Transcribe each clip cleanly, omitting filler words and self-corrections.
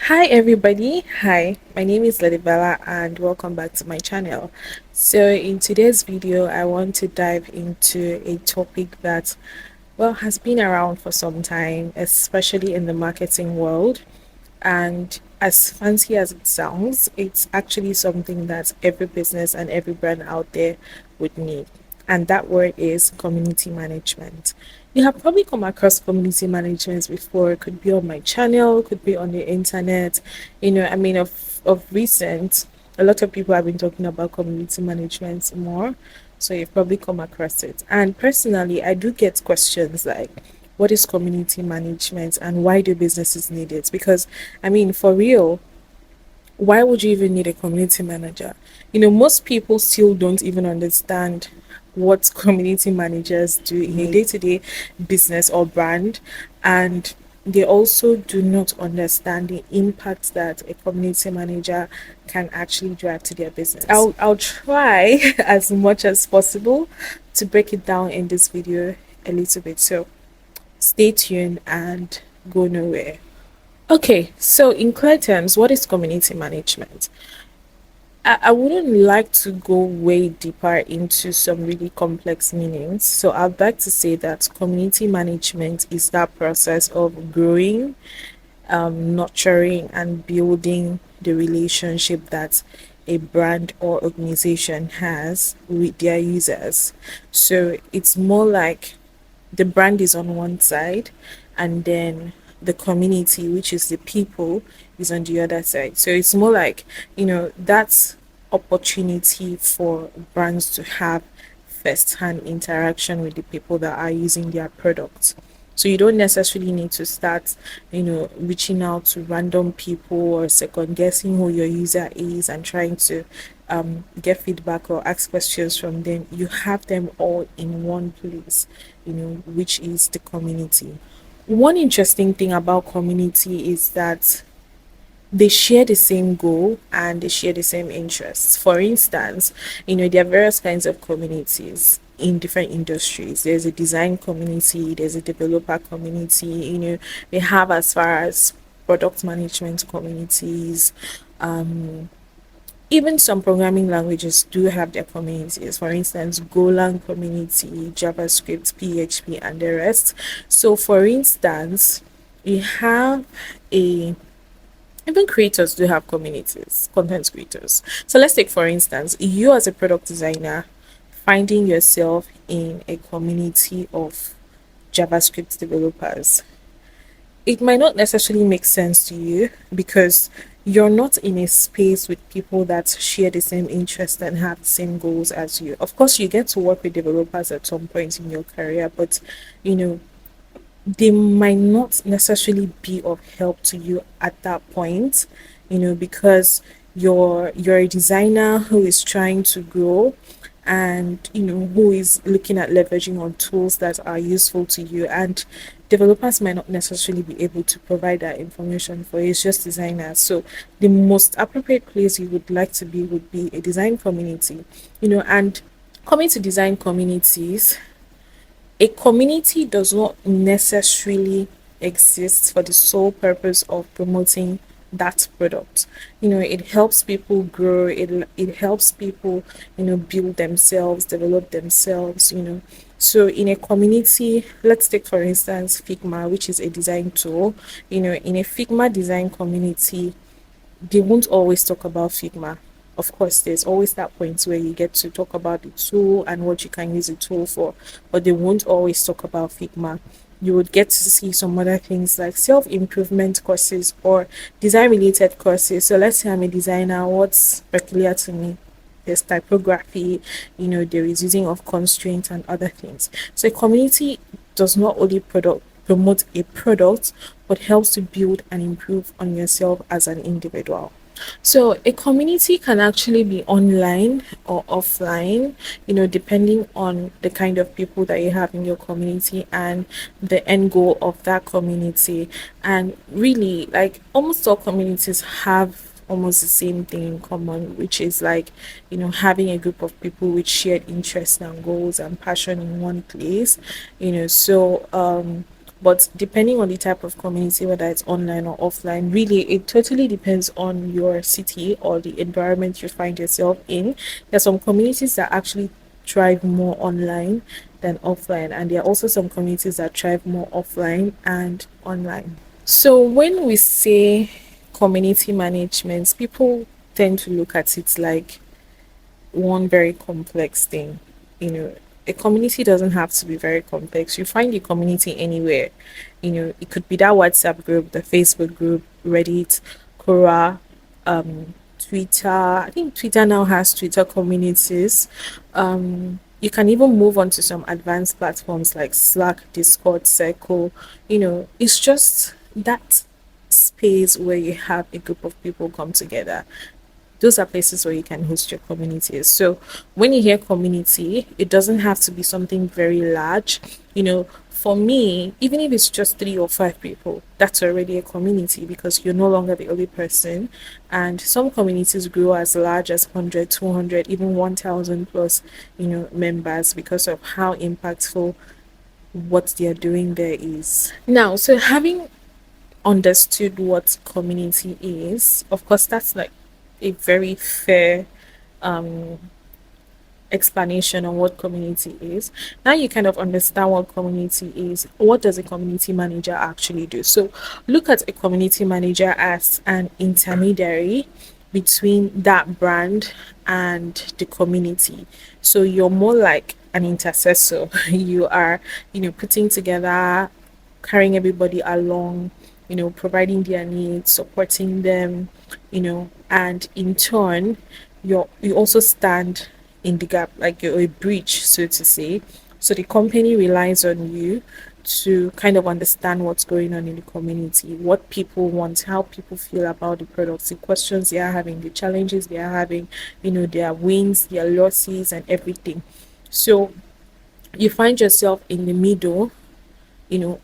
Hi everybody. Hi, my name is Ladibella and welcome back to my channel. So in today's video, I want to dive into a topic that has been around for some time, especially in the marketing world. And as fancy as it sounds, it's actually something that every business and every brand out there would need. And that word is community management. You have probably come across community management before. It could be on my channel, could be on the internet. Of recent, a lot of people have been talking about community management more. So you've probably come across it. And personally, I do get questions like, what is community management and why do businesses need it? Because, for real, why would you even need a community manager? Most people still don't even understand what community managers do in a day-to-day business or brand, and they also do not understand the impact that a community manager can actually drive to their business. I'll try as much as possible to break it down in this video a little bit, so stay tuned and go nowhere. Okay, so in clear terms, what is community management? I wouldn't like to go way deeper into some really complex meanings. So I'd like to say that community management is that process of growing, nurturing, and building the relationship that a brand or organization has with their users. So it's more like the brand is on one side and then the community, which is the people, is on the other side. So it's more like, that's opportunity for brands to have first hand interaction with the people that are using their products. So you don't necessarily need to start, reaching out to random people or second guessing who your user is and trying to get feedback or ask questions from them. You have them all in one place, which is the community. One interesting thing about community is that they share the same goal and they share the same interests. For instance, there are various kinds of communities in different industries. There's a design community, there's a developer community, they have as far as product management communities. Even some programming languages do have their communities. For instance, Golang community, JavaScript, PHP, and the rest. So, for instance, you have a even creators do have communities, content creators. So let's take for instance, you as a product designer finding yourself in a community of JavaScript developers. It might not necessarily make sense to you because you're not in a space with people that share the same interests and have the same goals as you. Of course, you get to work with developers at some point in your career, but you know, they might not necessarily be of help to you at that point, because you're a designer who is trying to grow and who is looking at leveraging on tools that are useful to you, and developers might not necessarily be able to provide that information for you. It's just designers. So the most appropriate place you would like to be would be a design community, and coming to design communities, a community does not necessarily exist for the sole purpose of promoting that product. It helps people grow, it helps people, build themselves, develop themselves, So in a community, let's take for instance Figma, which is a design tool. In a Figma design community, they won't always talk about Figma. Of course, there's always that point where you get to talk about the tool and what you can use the tool for, but they won't always talk about Figma. You would get to see some other things like self improvement courses or design related courses. So, let's say I'm a designer, what's peculiar to me? There's typography, there is using of constraints and other things. So, a community does not only promote a product, but helps to build and improve on yourself as an individual. So a community can actually be online or offline, depending on the kind of people that you have in your community and the end goal of that community. And really, like almost all communities have almost the same thing in common, which is like, having a group of people with shared interests and goals and passion in one place, so But depending on the type of community, whether it's online or offline, really it totally depends on your city or the environment you find yourself in. There's some communities that actually thrive more online than offline, and there are also some communities that thrive more offline and online. So when we say community management, people tend to look at it like one very complex thing. You know, a community doesn't have to be very complex. You find a community anywhere. You know, it could be that WhatsApp group, the Facebook group, Reddit, Quora, Twitter. I think Twitter now has Twitter communities. You can even move on to some advanced platforms like Slack, Discord, Circle. You know, it's just that space where you have a group of people come together. Those are places where you can host your communities. So when you hear community, it doesn't have to be something very large. You know, for me, even if it's just 3 or 5 people, that's already a community because you're no longer the only person. And some communities grow as large as 100, 200, even 1000 plus, members because of how impactful what they're doing there is. Now, so having understood what community is, of course, that's like a very fair explanation on what community is. Now you kind of understand what community is. What does a community manager actually do? So look at a community manager as an intermediary between that brand and the community. So you're more like an intercessor. You are, putting together, carrying everybody along, providing their needs, supporting them, and in turn, you also stand in the gap, like you're a bridge, so to say. So the company relies on you to kind of understand what's going on in the community, what people want, how people feel about the products, the questions they are having, the challenges they are having, their wins, their losses, and everything. So you find yourself in the middle,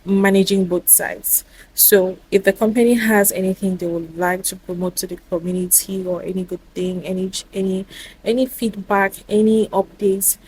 managing both sides. So if the company has anything they would like to promote to the community, or any good thing, any feedback, any updates,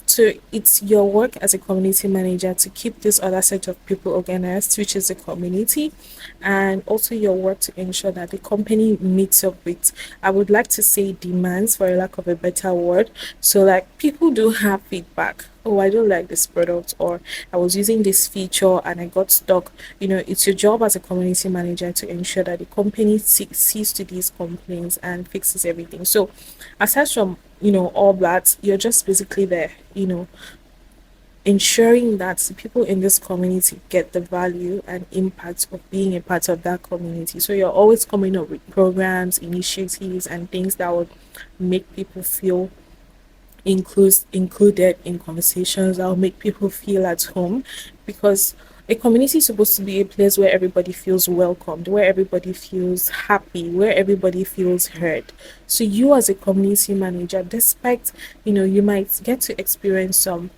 so it's your work as a community manager to keep this other set of people organized, which is the community, and also your work to ensure that the company meets up with, I would like to say, demands, for a lack of a better word. So like people do have feedback. Oh, I don't like this product, or I was using this feature and I got stuck. It's your job as a community manager to ensure that the company sees to these complaints and fixes everything. So aside from, all that, you're just basically there, ensuring that the people in this community get the value and impact of being a part of that community. So you're always coming up with programs, initiatives, and things that would make people feel included in conversations. That'll make people feel at home, because a community is supposed to be a place where everybody feels welcomed, where everybody feels happy, where everybody feels heard. So you as a community manager, despite you might get to experience some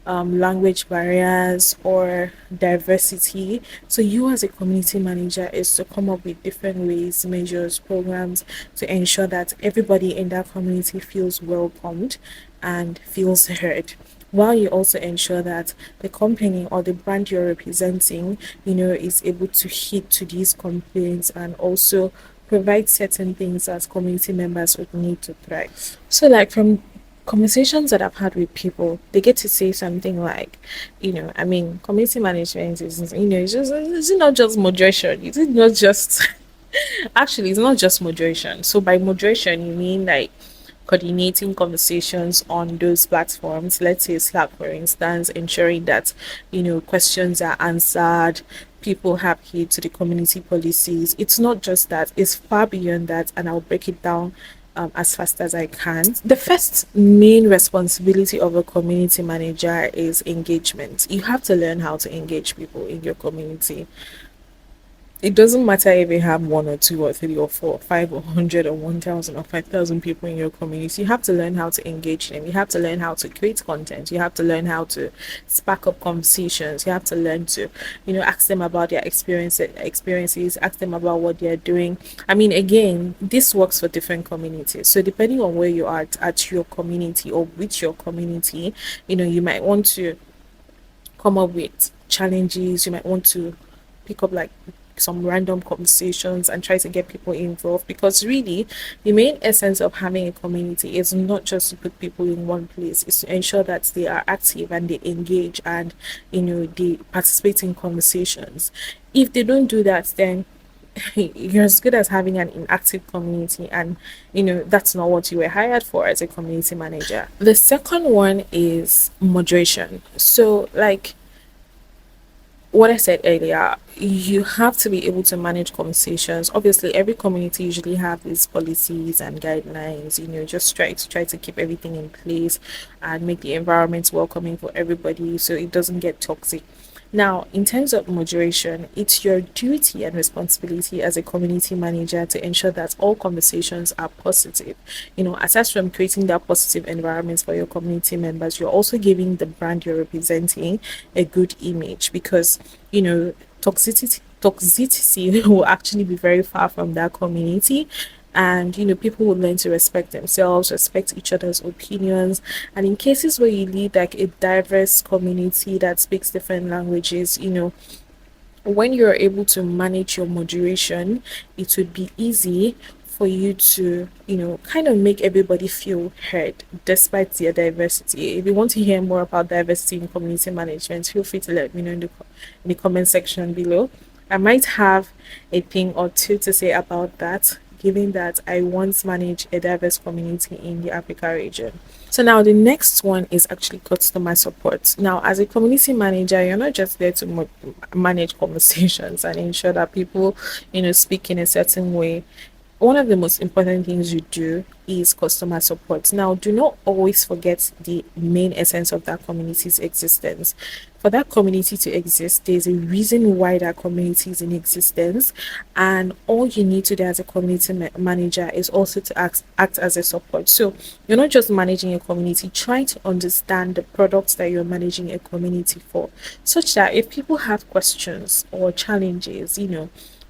language barriers or diversity. So you as a community manager is to come up with different ways, measures, programs to ensure that everybody in that community feels welcomed and feels heard. While you also ensure that the company or the brand you're representing, is able to hit to these complaints and also provide certain things as community members would need to thrive. So like from conversations that I've had with people, they get to say something like, community management is, it's not just moderation. It's not just, actually, it's not just moderation. So by moderation, you mean like coordinating conversations on those platforms, let's say Slack, for instance, ensuring that, questions are answered, people have heed to the community policies. It's not just that, it's far beyond that, and I'll break it down as fast as I can. The first main responsibility of a community manager is engagement. You have to learn how to engage people in your community. It doesn't matter if you have 1 or 2 or 3 or 4 or 5 or 100 or 1,000 or 5,000 people in your community. You have to learn how to engage them. You have to learn how to create content. You have to learn how to spark up conversations. You have to learn to, ask them about their experiences, ask them about what they're doing. I mean, again, this works for different communities. So depending on where you are at your community or with your community, you might want to come up with challenges. You might want to pick up like some random conversations and try to get people involved, because really the main essence of having a community is not just to put people in one place, it's to ensure that they are active and they engage and they participate in conversations. If they don't do that, then you're as good as having an inactive community, and that's not what you were hired for as a community manager. The second one is moderation. So like what I said earlier, you have to be able to manage conversations. Obviously, every community usually have these policies and guidelines. Just try to keep everything in place and make the environment welcoming for everybody, so it doesn't get toxic. Now, in terms of moderation, it's your duty and responsibility as a community manager to ensure that all conversations are positive. Aside from creating that positive environment for your community members, you're also giving the brand you're representing a good image, because, toxicity will actually be very far from that community. And people will learn to respect themselves, respect each other's opinions. And in cases where you lead like a diverse community that speaks different languages, when you're able to manage your moderation, it would be easy for you to, kind of make everybody feel heard despite their diversity. If you want to hear more about diversity in community management, feel free to let me know in the comment section below. I might have a thing or two to say about that, given that I once managed a diverse community in the Africa region. So now the next one is actually customer support. Now, as a community manager, you're not just there to manage conversations and ensure that people, speak in a certain way. One of the most important things you do is customer support. Now, do not always forget the main essence of that community's existence. For that community to exist, there's a reason why that community is in existence, and all you need to do as a community manager is also to act as a support. So you're not just managing a community, try to understand the products that you're managing a community for, such that if people have questions or challenges,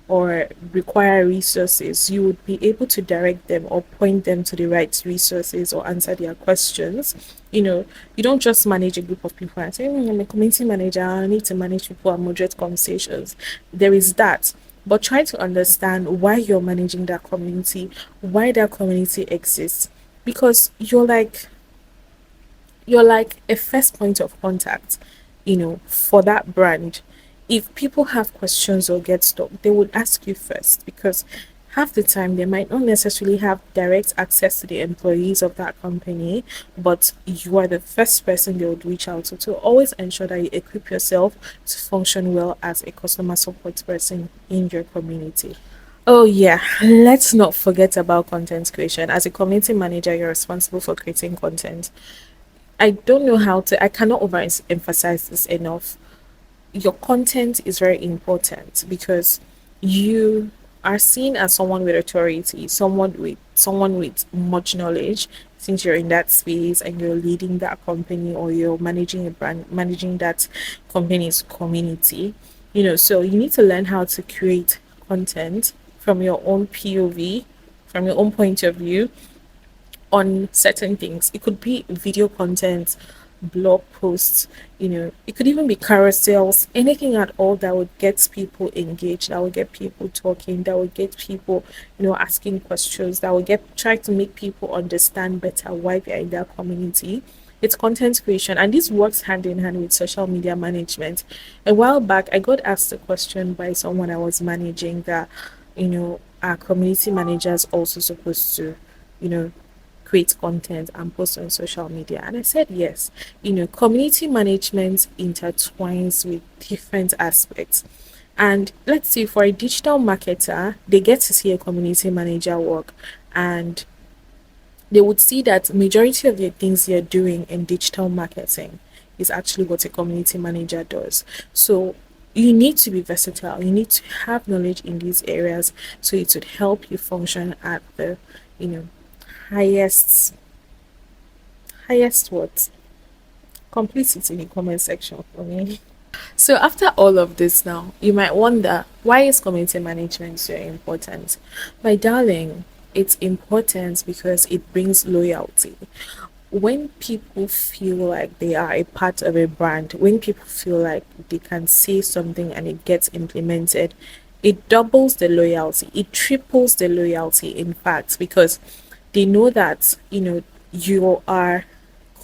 or require resources, you would be able to direct them or point them to the right resources or answer their questions. You don't just manage a group of people and say, I'm a community manager, I need to manage people and moderate conversations. There is that. But try to understand why you're managing that community, why that community exists. Because you're like a first point of contact, for that brand. If people have questions or get stuck, they would ask you first, because half the time they might not necessarily have direct access to the employees of that company, but you are the first person they would reach out to. So always ensure that you equip yourself to function well as a customer support person in your community. Oh, yeah, let's not forget about content creation. As a community manager, you're responsible for creating content. I cannot overemphasize this enough. Your content is very important, because you are seen as someone with authority, someone with much knowledge, since you're in that space and you're leading that company, or you're managing a brand, managing that company's community. So you need to learn how to create content from your own POV, from your own point of view, on certain things. It could be video content, blog posts, it could even be carousels, anything at all that would get people engaged, that would get people talking, that would get people, asking questions, that would get try to make people understand better why they're in their community. It's content creation, and this works hand in hand with social media management. A while back, I got asked a question by someone I was managing that, our community managers also supposed to, you know, create content and post on social media? And I said yes. Community management intertwines with different aspects. And let's see, for a digital marketer, they get to see a community manager work, and they would see that majority of the things you're doing in digital marketing is actually what a community manager does. So you need to be versatile. You need to have knowledge in these areas, so it would help you function at the, you know, highest what? Complete it in the comment section for me. So after all of this now, you might wonder, why is community management so important? My darling, it's important because it brings loyalty. when people feel like they are a part of a brand, when people feel like they can say something and it gets implemented, it doubles the loyalty, it triples the loyalty, in fact, because they know that, you are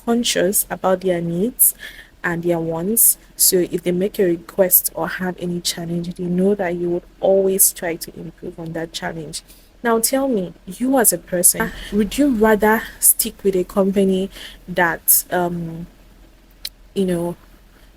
conscious about their needs and their wants. So if they make a request or have any challenge, they know that you would always try to improve on that challenge. Now tell me, you as a person, would you rather stick with a company that you know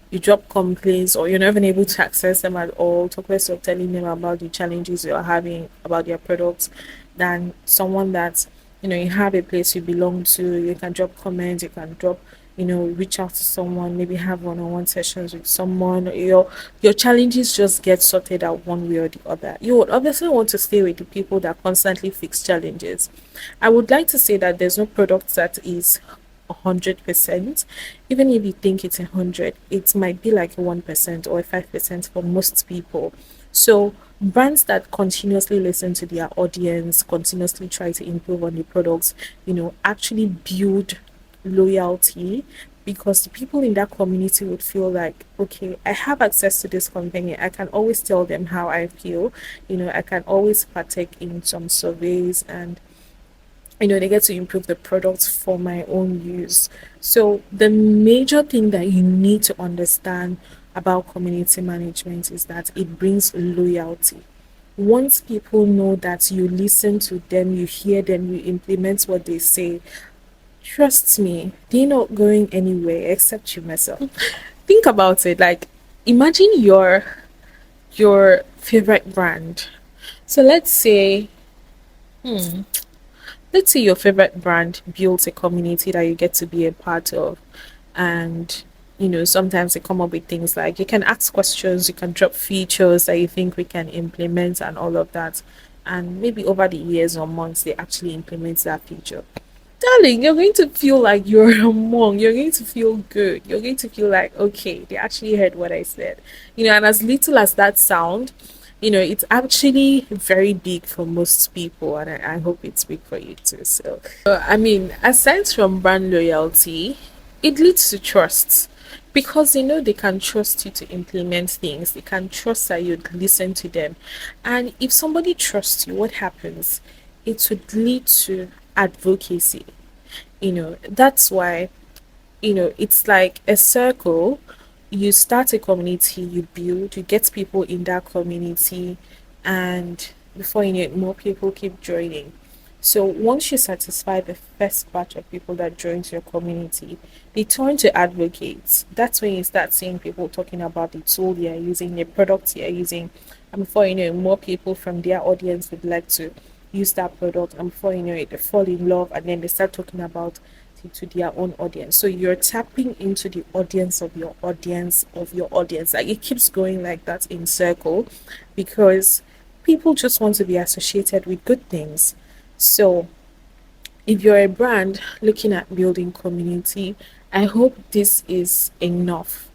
you drop complaints or you're not even able to access them at all, talk less of telling them about the challenges you're having about their products, than someone that, you have a place you belong to, you can drop comments, you can drop, reach out to someone, maybe have one-on-one sessions with someone, your challenges just get sorted out one way or the other. You would obviously want to stay with the people that constantly fix challenges. I would like to say that there's no product that is 100%. Even if you think it's 100, it might be like a 1% or a 5% for most people. So brands that continuously listen to their audience, continuously try to improve on the products, actually build loyalty, because the people in that community would feel like, okay, I have access to this company, I can always tell them how I feel, I can always partake in some surveys, and they get to improve the products for my own use. So the major thing that you need to understand about community management is that it brings loyalty. Once people know that you listen to them, you hear them, you implement what they say, trust me, they're not going anywhere except you mess up. Think about it. Like, imagine your favorite brand. So let's say your favorite brand builds a community that you get to be a part of, and sometimes they come up with things like you can ask questions, you can drop features that you think we can implement and all of that, and maybe over the years or months they actually implement that feature. Darling, you're going to feel like you're among, you're going to feel good, you're going to feel like, okay, they actually heard what I said. And as little as that sound, it's actually very big for most people, and I hope it's big for you too. So I mean, aside from brand loyalty, it leads to trust, because they can trust you to implement things, they can trust that you'd listen to them. And if somebody trusts you, what happens? It would lead to advocacy. That's why, it's like a circle. You start a community, you build, you get people in that community, and before you know it, more people keep joining. So once you satisfy the first batch of people that joins your community, they turn to advocates. That's when you start seeing people talking about the tool they are using, the products they are using, and before you know it, more people from their audience would like to use that product, and before you know it, they fall in love, and then they start talking about it to their own audience. So you're tapping into the audience of your audience of your audience. Like, it keeps going like that in circle, because people just want to be associated with good things. So if you're a brand looking at building community, I hope this is enough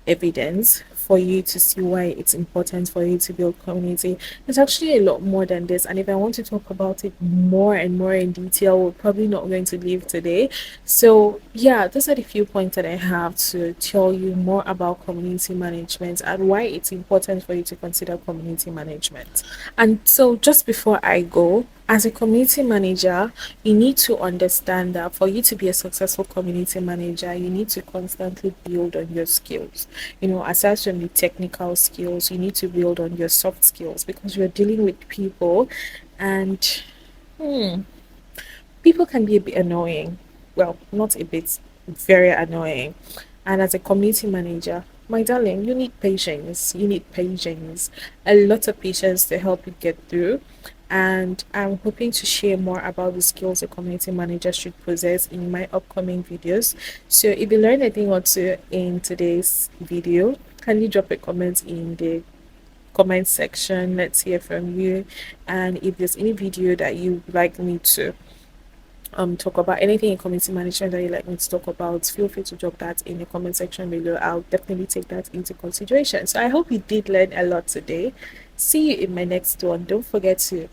evidence for you to see why it's important for you to build community. It's actually a lot more than this, and if I want to talk about it more and more in detail, we're probably not going to leave today. So yeah, those are the few points that I have to tell you more about community management and why it's important for you to consider community management. And so just before I go, as a community manager, you need to understand that for you to be a successful community manager, you need to constantly build on your skills. Aside from the technical skills, you need to build on your soft skills, because you're dealing with people, and people can be a bit annoying. Well, not a bit, very annoying. And as a community manager, my darling, you need patience. You need patience, a lot of patience to help you get through. And I'm hoping to share more about the skills a community manager should possess in my upcoming videos. So if you learned anything or two in today's video, kindly drop a comment in the comment section. Let's hear from you. And if there's any video that you would like me to talk about, anything in community management that you like me to talk about, feel free to drop that in the comment section below. I'll definitely take that into consideration. So I hope you did learn a lot today. See you in my next one. Don't forget to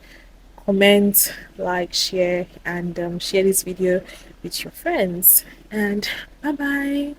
comment, like, share, and share this video with your friends. And bye bye.